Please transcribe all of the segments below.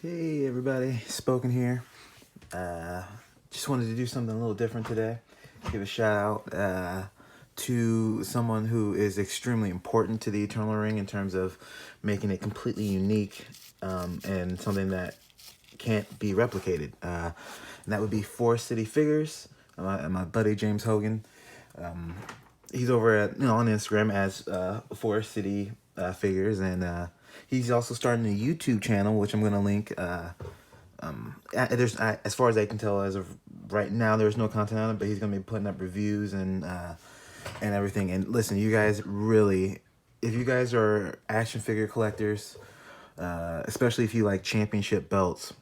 Hey everybody, Spoken here. Just wanted to do something a little different today. Give a shout out to someone who is extremely important to the Eternal Ring in terms of making it completely unique and something that can't be replicated. And that would be Forest City Figures. My buddy James Hogan. He's over at on Instagram as Forest City Figures, and he's also starting a YouTube channel, which I'm gonna link. As far as I can tell, as of right now, there's no content on it, but he's gonna be putting up reviews and everything. And listen, you guys really, if you guys are action figure collectors, especially if you like championship belts,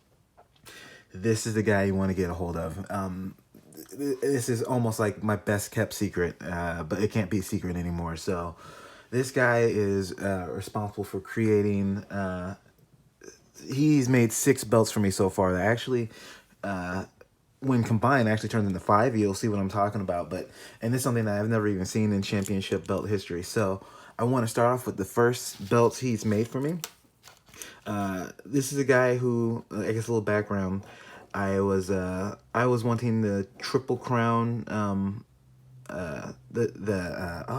this is the guy you want to get a hold of. This is almost like my best kept secret, but it can't be a secret anymore. So this guy is responsible for creating. He's made 6 belts for me so far. That actually, when combined, actually turns into 5. You'll see what I'm talking about. And it's something that I've never even seen in championship belt history. So I want to start off with the first belts he's made for me. This is a guy who, I guess a little background. I was wanting the Triple Crown. Oh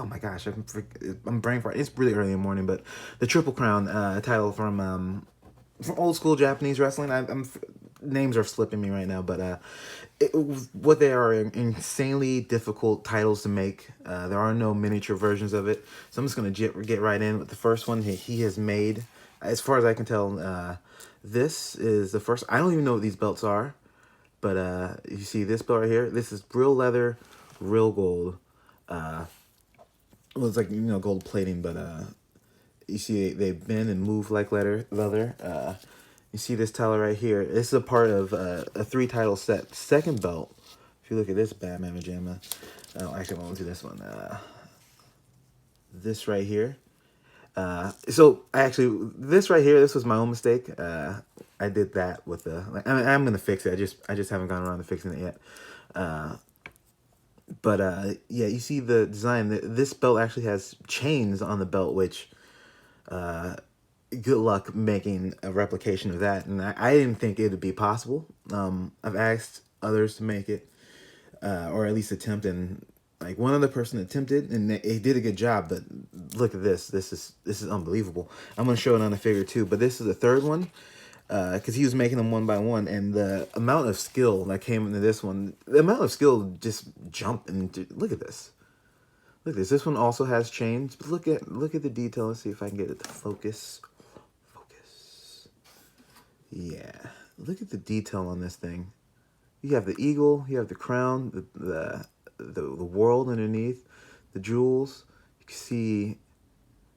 my gosh, I'm brain fart. It's really early in the morning, but the Triple Crown title from old school Japanese wrestling. Names are slipping me right now, but what they are insanely difficult titles to make. There are no miniature versions of it, so I'm just gonna get right in with the first one he has made. As far as I can tell, this is the first. I don't even know what these belts are, but you see this belt right here. This is real leather, real gold. Well, it's like gold plating, but you see they bend and move like leather. You see this title right here. This is a part of a 3 title set. Second belt. If you look at this bad mamma jamma. Oh, actually, I won't do this one. This right here. So actually, this right here, this was my own mistake. I did that with the. I'm gonna fix it. I just haven't gone around to fixing it yet. But yeah, you see the design. This belt actually has chains on the belt, which good luck making a replication of that. And I didn't think it would be possible. I've asked others to make it, or at least attempt, and like one other person attempted, and they did a good job. But look at this. This is unbelievable. I'm gonna show it on a figure too. But this is the third one. Because he was making them one by one, and the amount of skill that came into this one, the amount of skill just jumped. And look at this. Look at this. This one also has chains. But look at the detail. Let's see if I can get it to focus. Focus. Yeah. Look at the detail on this thing. You have the eagle. You have the crown. The world underneath. The jewels. You can see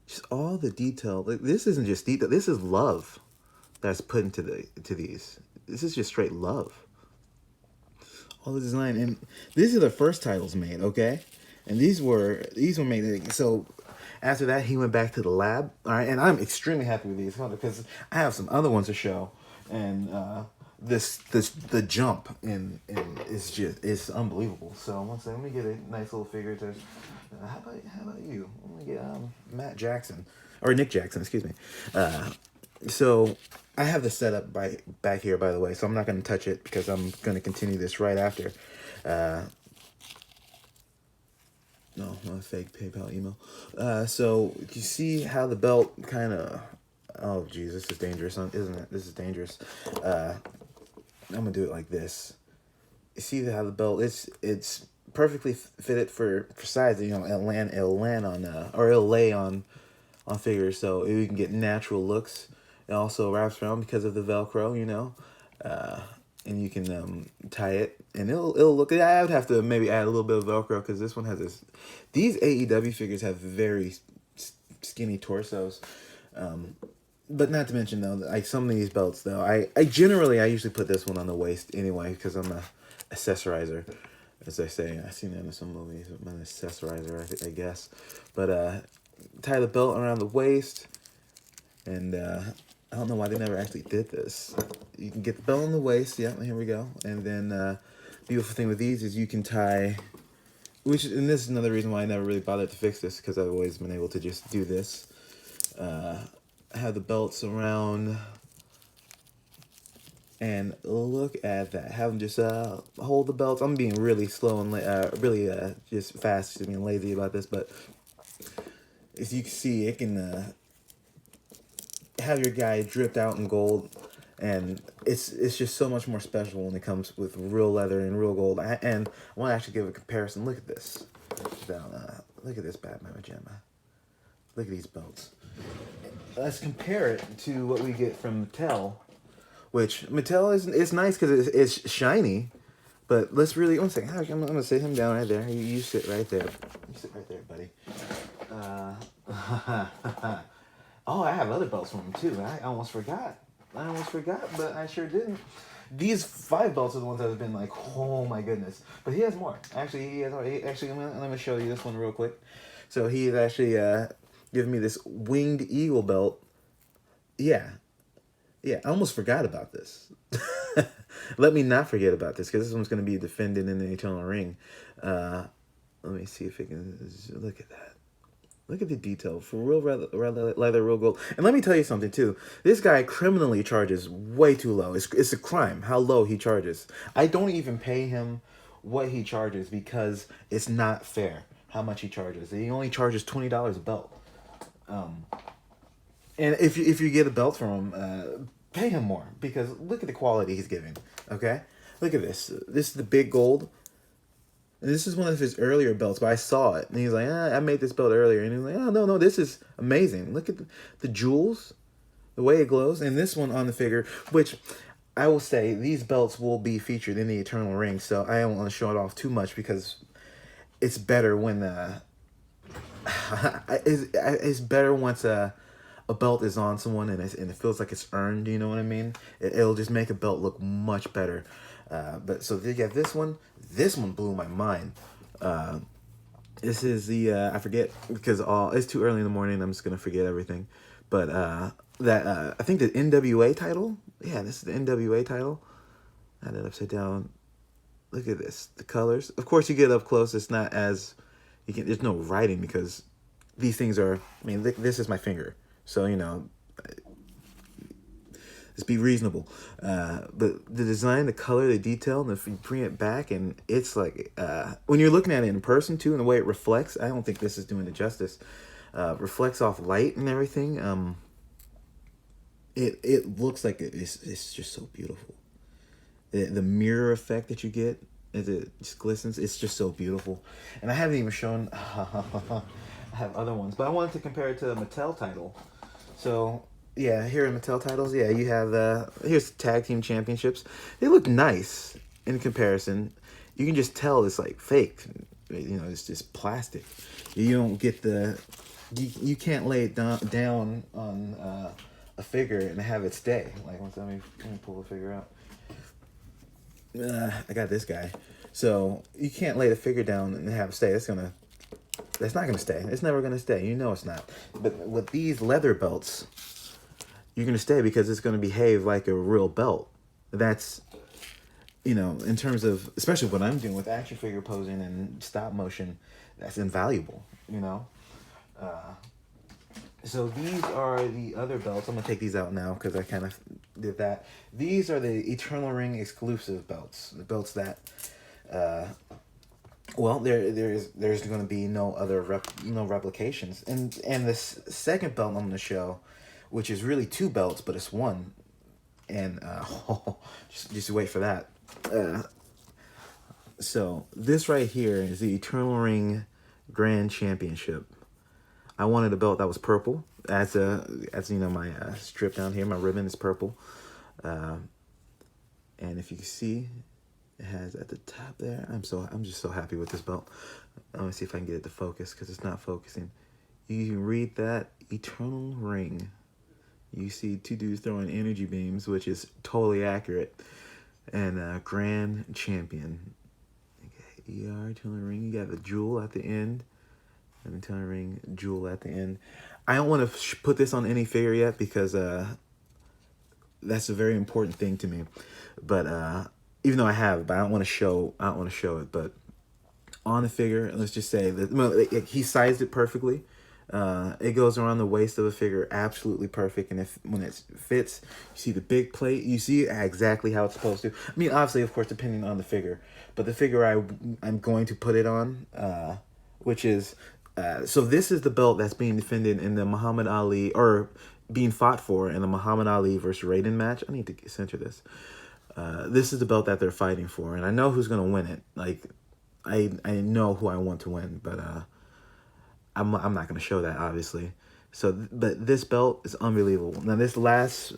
just all the detail. Like, this isn't just detail. This is love that's put into these. This is just straight love. All the design, and these are the first titles made, okay? And these were made. So after that, he went back to the lab. All right, and I'm extremely happy with these because I have some other ones to show, and the jump in is unbelievable. So once let me get a nice little figure to. How about you? Let me get Matt Jackson or Nick Jackson, excuse me. So I have the setup back here, by the way, so I'm not going to touch it because I'm going to continue this right after. No, not a fake PayPal email. So you see how the belt kind of... Oh, geez, this is dangerous, isn't it? This is dangerous. I'm going to do it like this. You see how the belt... It's perfectly fitted for size. It'll land on... or it'll lay on figures, so you can get natural looks. It also wraps around because of the Velcro, and you can tie it, and it'll look. I would have to maybe add a little bit of Velcro because this one has this. These AEW figures have very skinny torsos, but not to mention though, like some of these belts though, I usually put this one on the waist anyway because I'm a accessorizer, as I say. I've seen that in some movies. I'm an accessorizer, I guess, but tie the belt around the waist, and I don't know why they never actually did this. You can get the belt on the waist. Yeah, here we go. And then beautiful thing with these is you can tie, and this is another reason why I never really bothered to fix this because I've always been able to just do this. Have the belts around And look at that. Have them just hold the belts. I'm being really slow and really just fast, just being lazy about this. But as you can see, it can have your guy dripped out in gold, and it's just so much more special when it comes with real leather and real gold. And I want to actually give a comparison. Look at this. Down, look at this Batman Gemma. Look at these belts. Let's compare it to what we get from Mattel, which Mattel is it's nice because it's shiny, but let's really one second. I'm gonna sit him down right there. You sit right there. You sit right there, buddy. Oh, I have other belts from him too. I almost forgot. But I sure didn't. These 5 belts are the ones that have been like, oh my goodness. But he has more. Actually, let me show you this one real quick. So he had actually given me this winged eagle belt. Yeah, I almost forgot about this. Let me not forget about this because this one's going to be defended in the Eternal Ring. Let me see if it can look at that. Look at the detail for real leather, real gold. And let me tell you something too. This guy criminally charges way too low. It's a crime how low he charges. I don't even pay him what he charges because it's not fair how much he charges. He only charges $20 a belt. And if you get a belt from him, pay him more because look at the quality he's giving. Okay, look at this. This is the big gold. And this is one of his earlier belts, but I saw it. And he's like, I made this belt earlier. And he's like, oh, no, this is amazing. Look at the jewels, the way it glows. And this one on the figure, which I will say, these belts will be featured in the Eternal Ring. So I don't want to show it off too much because it's better when it's better once a belt is on someone and it feels like it's earned. You know what I mean? It'll just make a belt look much better. But so yeah, this one blew my mind. This is the I forget because it's too early in the morning. I'm just gonna forget everything. But I think the NWA title. Yeah, this is the NWA title. I had it upside down. Look at this. The colors. Of course, you get up close. It's not as there's no writing because these things are. I mean, this is my finger. So let's be reasonable. But the design, the color, the detail, and if you bring it back, and it's like when you're looking at it in person too, and the way it reflects, I don't think this is doing it justice. Reflects off light and everything. It looks like it's just so beautiful. The mirror effect that you get as it just glistens, it's just so beautiful. And I haven't even shown. I have other ones, but I wanted to compare it to the Mattel title. So yeah, here in Mattel titles, yeah, you have here's tag team championships. They look nice in comparison. You can just tell it's like fake. It's just plastic. You don't get you can't lay it down on a figure and have it stay. Like let me pull the figure out. I got this guy. So you can't lay the figure down and have it stay. That's not gonna stay. It's never gonna stay. It's not. But with these leather belts, you're going to stay because it's going to behave like a real belt. That's, in terms of, especially what I'm doing with action figure posing and stop motion, that's invaluable, So these are the other belts. I'm going to take these out now because I kind of did that. These are the Eternal Ring exclusive belts. The belts that, there's going to be no other replications. And this second belt I'm going to show, which is really 2 belts, but it's 1. And just wait for that. So this right here is the Eternal Ring Grand Championship. I wanted a belt that was purple, as my strip down here, my ribbon is purple. And if you can see, it has at the top there. I'm just so happy with this belt. Let me see if I can get it to focus because it's not focusing. You can read that Eternal Ring. You see 2 dudes throwing energy beams, which is totally accurate. And Grand Champion. Okay, Eternal Ring. You got the jewel at the end. And Eternal Ring jewel at the end. I don't want to put this on any figure yet because that's a very important thing to me. But even though I have, but I don't want to show it. But on the figure, let's just say that he sized it perfectly. It goes around the waist of the figure, absolutely perfect. And if when it fits, you see the big plate. You see exactly how it's supposed to. I mean, obviously, of course, depending on the figure, but the figure I'm going to put it on, which is, so this is the belt that's being defended in the Muhammad Ali, or being fought for in the Muhammad Ali versus Raiden match. I need to center this. This is the belt that they're fighting for, and I know who's gonna win it. Like, I know who I want to win, but I'm not gonna show that, obviously. So, but this belt is unbelievable. Now, this last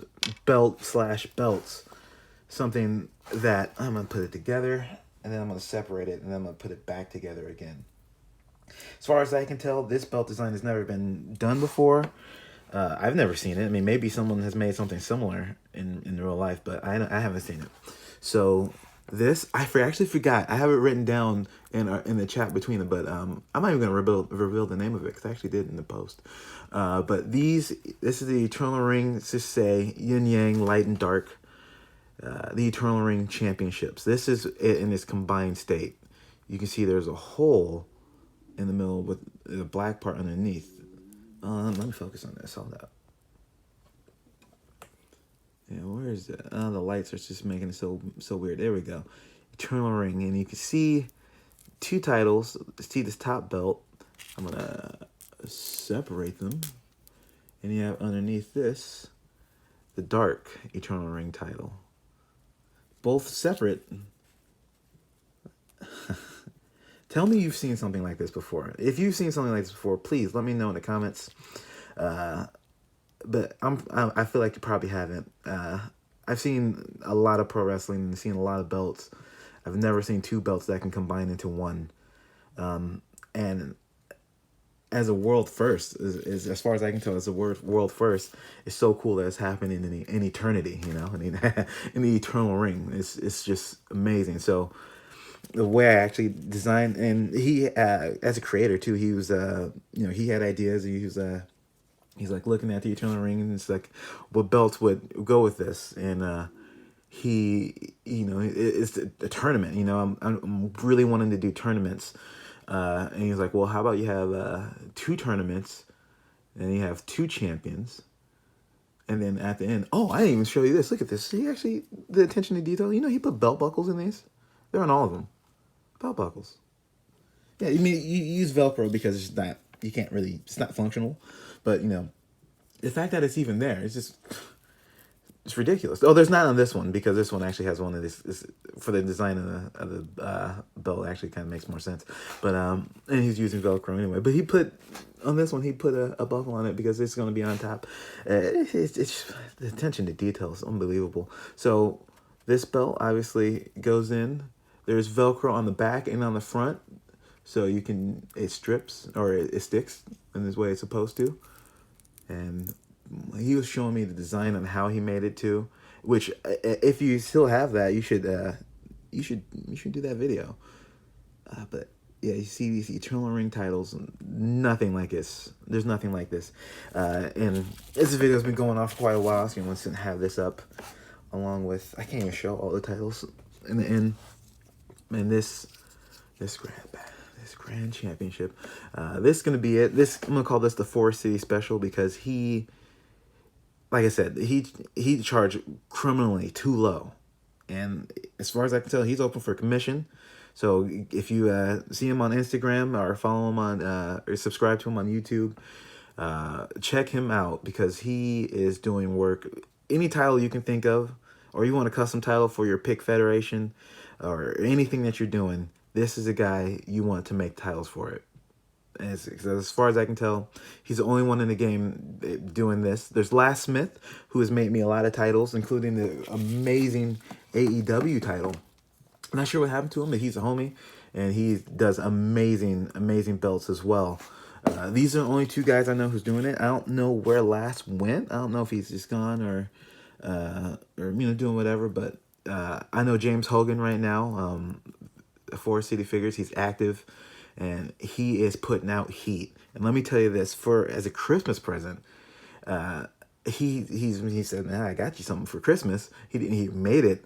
belt slash belts, something that I'm gonna put it together, and then I'm gonna separate it, and then I'm gonna put it back together again. As far as I can tell, this belt design has never been done before. I've never seen it. I mean, maybe someone has made something similar in real life, but I haven't seen it. So this, actually forgot. I have it written down in the chat between them, but I'm not even going to reveal the name of it, because I actually did in the post. But this is the Eternal Ring, let's just say Yin Yang, Light and Dark, the Eternal Ring Championships. This is it in its combined state. You can see there's a hole in the middle with the black part underneath. Let me focus on this. Hold up. Yeah, where is it? The lights are just making it so weird. There we go. Eternal Ring, and you can see two titles. See this top belt. I'm gonna separate them, and you have underneath this the Dark Eternal Ring title. Both separate. Tell me you've seen something like this before. If you've seen something like this before, please let me know in the comments. But I feel like you probably haven't. I've seen a lot of pro wrestling and seen a lot of belts. I've never seen two belts that can combine into one. And as a world first, is as far as I can tell, as a world first, it's so cool that it's happening in eternity. You know, I mean, in the Eternal Ring, it's just amazing. So the way I actually designed, and he as a creator too, he was he had ideas. He's like looking at the Eternal Ring, and it's like, what belts would go with this? And it's a tournament. I'm really wanting to do tournaments, and he's like, well, how about you have two tournaments, and you have two champions, and then at the end, oh, I didn't even show you this. Look at this. See, actually, the attention to detail. He put belt buckles in these. They're on all of them. Belt buckles. Yeah, you use Velcro because you can't really, it's not functional, but the fact that it's even there, it's ridiculous. Oh, there's not on this one, because this one actually has one of this for the design of the belt. Actually kind of makes more sense, but and he's using Velcro anyway. But he put on this one, he put a buckle on it because it's going to be on top. It's the attention to detail is unbelievable. So this belt obviously goes in. There's Velcro on the back and on the front, so it strips, or it sticks in this way it's supposed to. And he was showing me the design on how he made it too, which if you still have that, you should do that video. But yeah, you see these Eternal Ring titles, nothing like this. There's nothing like this. And this video's been going off for quite a while, so you want to have this up along with, I can't even show all the titles in the end. And this grand championship, this is gonna be it. I'm gonna call this the Forest City Special, because like I said, he charged criminally too low, and as far as I can tell, he's open for commission. So if you see him on Instagram, or follow him on or subscribe to him on YouTube, check him out, because he is doing work. Any title you can think of, or you want a custom title for your pick federation, or anything that you're doing, this is a guy you want to make titles for it. As far as I can tell, he's the only one in the game doing this. There's Last Smith, who has made me a lot of titles, including the amazing AEW title. I'm not sure what happened to him, but he's a homie, and he does amazing belts as well. These are the only two guys I know who's doing it. I don't know where Last went. I don't know if he's just gone or doing whatever, but I know James Hogan right now, Forest City Figures, he's active, and he is putting out heat. And let me tell you this, as a Christmas present, he said, man, I got you something for Christmas. He made it,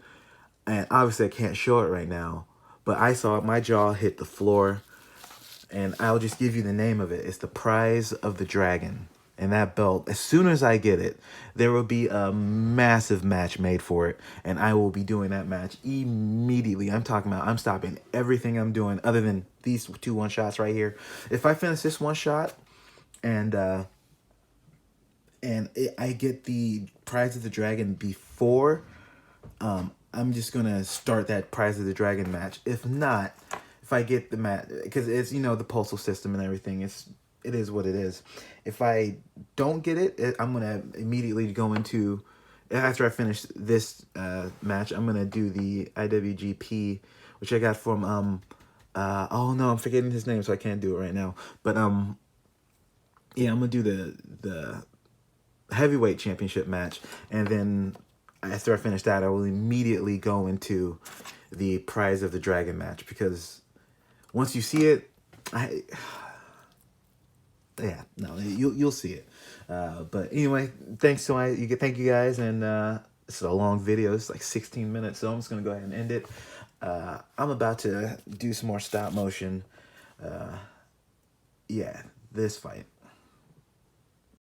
and obviously I can't show it right now, but I saw it, my jaw hit the floor. and I'll just give you the name of it. It's the Prize of the Dragon. And that belt, as soon as I get it, there will be a massive match made for it, and I will be doing that match immediately. I'm talking about, I'm stopping everything I'm doing other than these two one-shots right here. If I finish this one shot and I get the Prize of the Dragon before, I'm just gonna start that Prize of the Dragon match. If not, if I get the match, because it's, you know, the postal system and everything, it is what it is. If I don't get it, I'm gonna immediately go into, after I finish this match, I'm gonna do the IWGP, which I got from oh no, I'm forgetting his name, so I can't do it right now. But yeah, I'm gonna do the heavyweight championship match, and then after I finish that, I will immediately go into the Prize of the Dragon match, because once you see it, yeah, no, you'll see it. But anyway, thank you guys, and it's a long video. It's like 16 minutes, so I'm just gonna go ahead and end it. I'm about to do some more stop motion. Yeah, this fight.